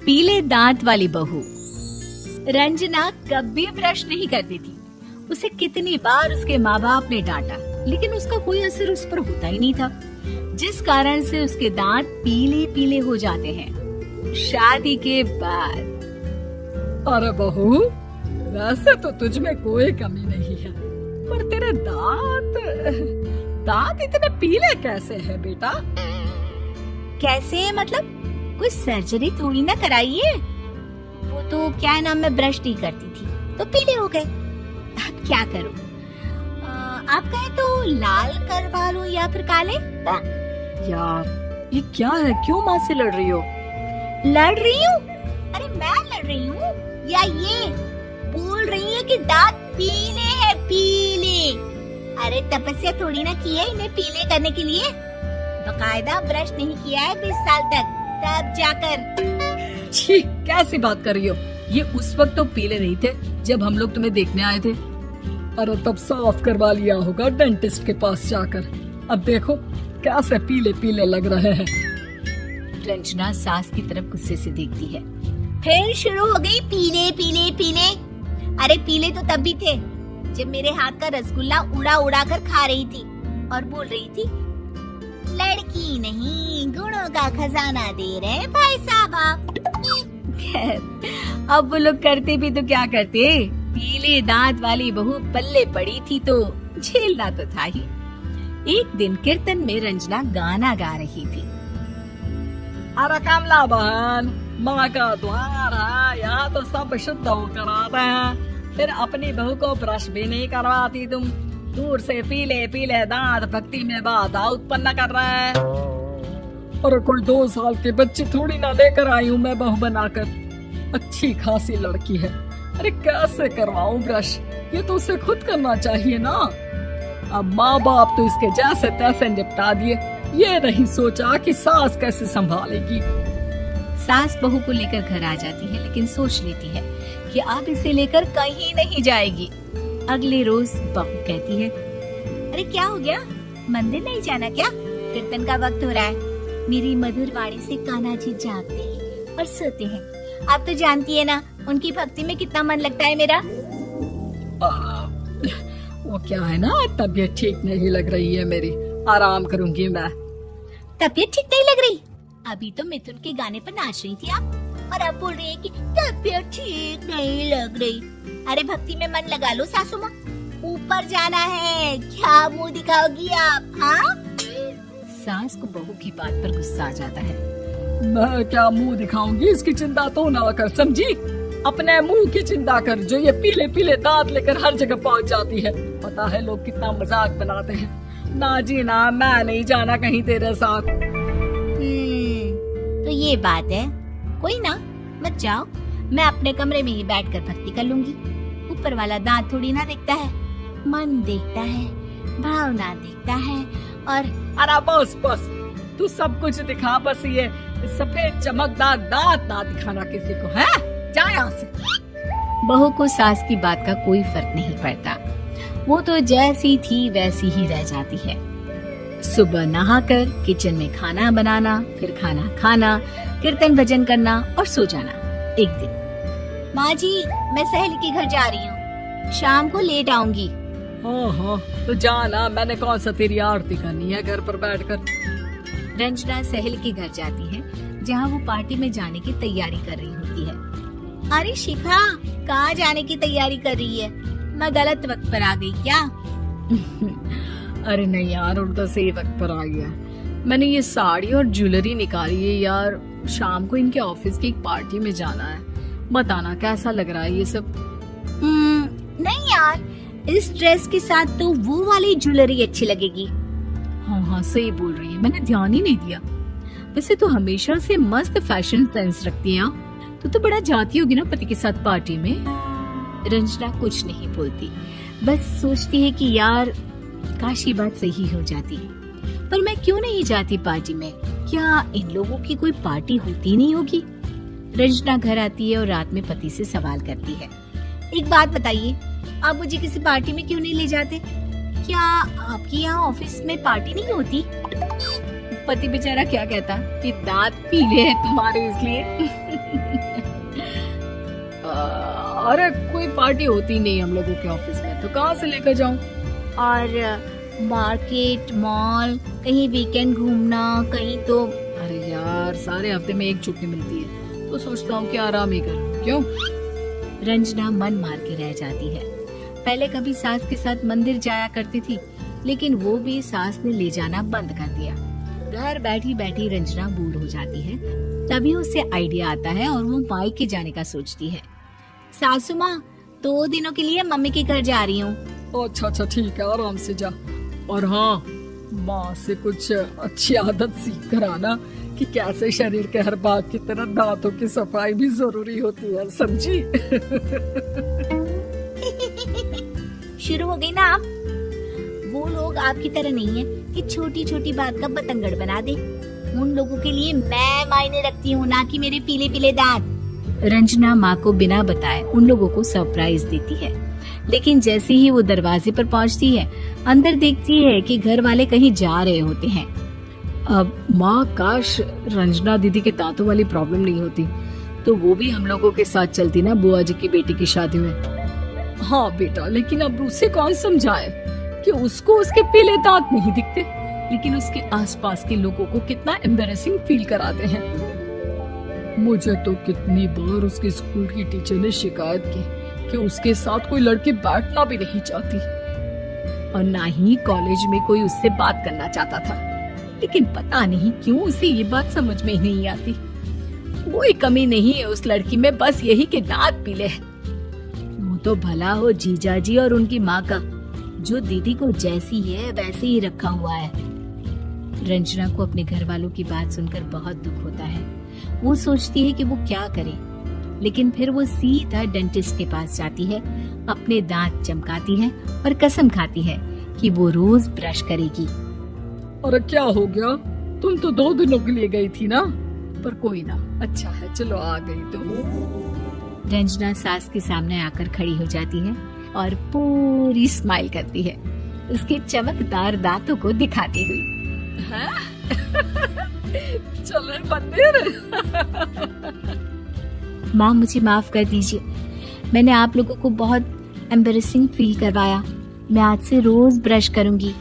पीले दांत वाली बहू। रंजना कभी ब्रश नहीं करती थी। उसे कितनी बार उसके माँ बाप ने डांटा, लेकिन उसका कोई असर उस पर होता ही नहीं था, जिस कारण से उसके दांत पीले पीले हो जाते हैं। शादी के बाद अरे बहू, वैसे तो तुझ में कोई कमी नहीं है, पर तेरे दांत इतने पीले कैसे हैं बेटा? कैसे मतलब? कोई सर्जरी थोड़ी ना कराइए। वो तो क्या नाम, मैं ब्रश नहीं करती थी तो पीले हो गए। अब क्या करूं? आप कहे तो लाल करवा लूं या फिर काले? यार ये क्या है, क्यों माँ से लड़ रही हो? लड़ रही हूँ? अरे मैं लड़ रही हूँ या ये बोल रही है कि दांत पीले हैं, पीले। अरे तपस्या थोड़ी ना की है इन्हें पीले करने के लिए। बकायदा ब्रश नहीं किया है 20 साल तक, तब जाकर। छी, कैसी बात कर रही हो? ये उस वक्त तो पीले नहीं थे जब हम लोग तुम्हें देखने आए थे। अरे तब साफ करवा लिया होगा डेंटिस्ट के पास जाकर। अब देखो कैसे पीले पीले लग रहे हैं। रंजना सास की तरफ गुस्से से देखती है। फिर शुरू हो गई पीले पीले पीले। अरे पीले तो तब भी थे जब मेरे हाथ का रसगुल्ला उड़ा उड़ा कर खा रही थी और बोल रही थी, लड़की नहीं गुणों का खजाना दे रहे भाई साहब आप। खैर अब वो लोग करते भी तो क्या करते, पीले दांत वाली बहू पल्ले पड़ी थी तो झेलना तो था ही। एक दिन कीर्तन में रंजना गाना गा रही थी। अरे कमला बहन, माँ का द्वार है, यहाँ तो सब शुद्ध होकर आते हैं, फिर अपनी बहू को ब्रश भी नहीं करवाती तुम। दूर से पीले पीले दांत भक्ति में बाधा उत्पन्न कर रहा है। अरे कोई 2 साल के बच्चे थोड़ी ना लेकर आई हूँ मैं बहू बनाकर। अच्छी खासी लड़की है, अरे कैसे करवाऊं ब्रश? ये तो उसे खुद करना चाहिए ना। अब माँ बाप तो इसके जैसे तैसे निपटा दिए, ये नहीं सोचा कि सास कैसे संभालेगी। सास बहू को लेकर घर आ जाती है, लेकिन सोच लेती है कि अब इसे लेकर कहीं नहीं जाएगी। अगले रोज बहू कहती है, अरे क्या हो गया, मंदिर नहीं जाना क्या? कीर्तन का वक्त हो रहा है। मेरी मधुर वाणी से कान्हा जी जागते हैं और सोते हैं। आप तो जानती है ना उनकी भक्ति में कितना मन लगता है मेरा। वो क्या है ना, तबीयत ठीक नहीं लग रही है मेरी, आराम करूंगी मैं। तबीयत ठीक नहीं लग रही? अभी तो मिथुन के गाने पर नाच रही थी आप, और अब बोल रही है कि तबीयत ठीक नहीं लग रही। अरे भक्ति में मन लगा लो सासू माँ, ऊपर जाना है, क्या मुंह दिखाओगी आप? हाँ? सास को बहू की बात पर गुस्सा आ जाता है। मैं क्या मुंह दिखाऊंगी, इसकी चिंता तो ना कर, समझी? अपने मुंह की चिंता कर, जो ये पीले पीले दांत लेकर हर जगह पहुंच जाती है। पता है लोग कितना मजाक बनाते हैं। ना जी ना, मैं नहीं जाना कहीं तेरे साथ। तो ये बात है, कोई ना, मत जाओ, मैं अपने कमरे में ही बैठकर भक्ति कर लूंगी। ऊपर वाला दांत थोड़ी ना देखता है, मन देखता है, भावना देखता है। और अरे बस बस, तू सब कुछ दिखा, बस ये सफेद चमकदार दांत ना दिखाना किसी को, है? जा यहाँ से। बहू को सास की बात का कोई फर्क नहीं पड़ता, वो तो जैसी थी वैसी ही रह जाती है। सुबह नहाकर किचन में खाना बनाना, फिर खाना खाना, कीर्तन भजन करना और सो जाना। एक दिन, माँ जी मैं सहेली के घर जा रही हूँ, शाम को लेट आऊंगी। हाँ, तो जाना, मैंने कौन सा तेरी आरती करनी है घर पर बैठकर। रंजना सहेली के घर जाती है, जहाँ वो पार्टी में जाने की तैयारी कर रही होती है। अरे शिखा, कहाँ जाने की तैयारी कर रही है? मैं गलत वक्त पर आ गई क्या? अरे नहीं यार, उल्टा सही वक्त पर आ गया। मैंने ये साड़ी और ज्वेलरी निकाली है यार, शाम को इनके ऑफिस की एक पार्टी में जाना है। बताना कैसा लग रहा है ये सब? नहीं यार, इस ड्रेस के साथ तो वो वाली ज्वेलरी अच्छी लगेगी। हाँ सही बोल रही है, मैंने ध्यान ही नहीं दिया। वैसे तो हमेशा से मस्त फैशन सेंस रखती है। तो बड़ा जाती होगी ना पति के साथ पार्टी में। रंजना कुछ नहीं बोलती, बस सोचती है कि यार काश ये बात सही हो जाती, पर मैं क्यों नहीं जाती पार्टी में? क्या इन लोगों की कोई पार्टी होती नहीं होगी? रंजना घर आती है और रात में पति से सवाल करती है, एक बात बताइए, आप मुझे किसी पार्टी में क्यों नहीं ले जाते? क्या आपकी यहाँ ऑफिस में पार्टी नहीं होती? पति बेचारा क्या कहता कि दांत पीले हैं तुम्हारे इसलिए। अरे कोई पार्टी होती नहीं हम लोगों के ऑफिस में, तो कहाँ से लेकर जाऊं? और मार्केट, मॉल, कहीं वीकेंड घूमना, कहीं तो। अरे यार, सारे हफ्ते में एक छुट्टी मिलती है, तो सोचता हूँ कि आराम ही करूं। क्यों? रंजना मन मार के रह जाती है। पहले कभी सास के साथ मंदिर जाया करती थी, लेकिन वो भी सास ने ले जाना बंद कर दिया। घर बैठी बैठी रंजना बोर हो जाती है। तभी उसे आइडिया आता है और वो मायके जाने का सोचती है। सासू माँ, 2 दिनों के लिए मम्मी के घर जा रही हूँ। अच्छा अच्छा, ठीक है, आराम से जा। और हाँ, माँ से कुछ अच्छी आदत सीख कर आना कि कैसे शरीर के हर भाग की तरह दांतों की सफाई भी जरूरी होती है, समझी? शुरू हो गई ना आप? वो लोग आपकी तरह नहीं है कि छोटी छोटी बात का बतंगड़ बना दे। उन लोगों के लिए मैं मायने रखती हूँ, ना कि मेरे पीले पीले दांत। रंजना माँ को बिना बताए उन लोगों को सरप्राइज देती है, लेकिन जैसे ही वो दरवाजे पर पहुँचती है, अंदर देखती है कि घर वाले कहीं जा रहे होते हैं। अब माँ, काश रंजना दीदी के दांतों वाली प्रॉब्लम नहीं होती, तो वो भी हम लोगों के साथ चलती ना बुआ जी की बेटी की शादी में। हाँ बेटा, लेकिन अब उसे कौन समझाए कि उसको उसके पीले दांत नहीं दिखते, लेकिन उसके आसपास के लोगों को कितना एम्बैरेसिंग फील कराते हैं। मुझे तो कितनी बार उसके स्कूल की टीचर ने शिकायत की कि उसके साथ कोई लड़की बैठना भी नहीं चाहती, और ना ही कॉलेज में कोई उससे बात करना चाहता था। लेकिन पता नहीं क्यों उसे ये बात समझ में ही नहीं आती। कोई कमी नहीं है उस लड़की में, बस यही कि दांत पीले हैं। वो तो भला हो जीजा जी और उनकी माँ का, जो दीदी को जैसी है वैसे ही रखा हुआ है। रंजना को अपने घर वालों की बात सुनकर बहुत दुख होता है। वो सोचती है कि वो क्या करे, लेकिन फिर वो सीधा डेंटिस्ट के पास जाती है, अपने दांत चमकाती है और कसम खाती है कि वो रोज ब्रश करेगी। अरे क्या हो गया? तुम तो 2 दिनों के लिए गई थी ना? पर कोई ना, अच्छा है, चलो आ गई तो। रंजना सास के सामने आकर खड़ी हो जाती है और पूरी स्माइल करती है, उसके चमकदार दांतों को दिखाती हुई। चले मंदिर। माँ, मुझे माफ कर दीजिए, मैंने आप लोगों को बहुत एम्बैरेसिंग फील करवाया। मैं आज से रोज ब्रश करूंगी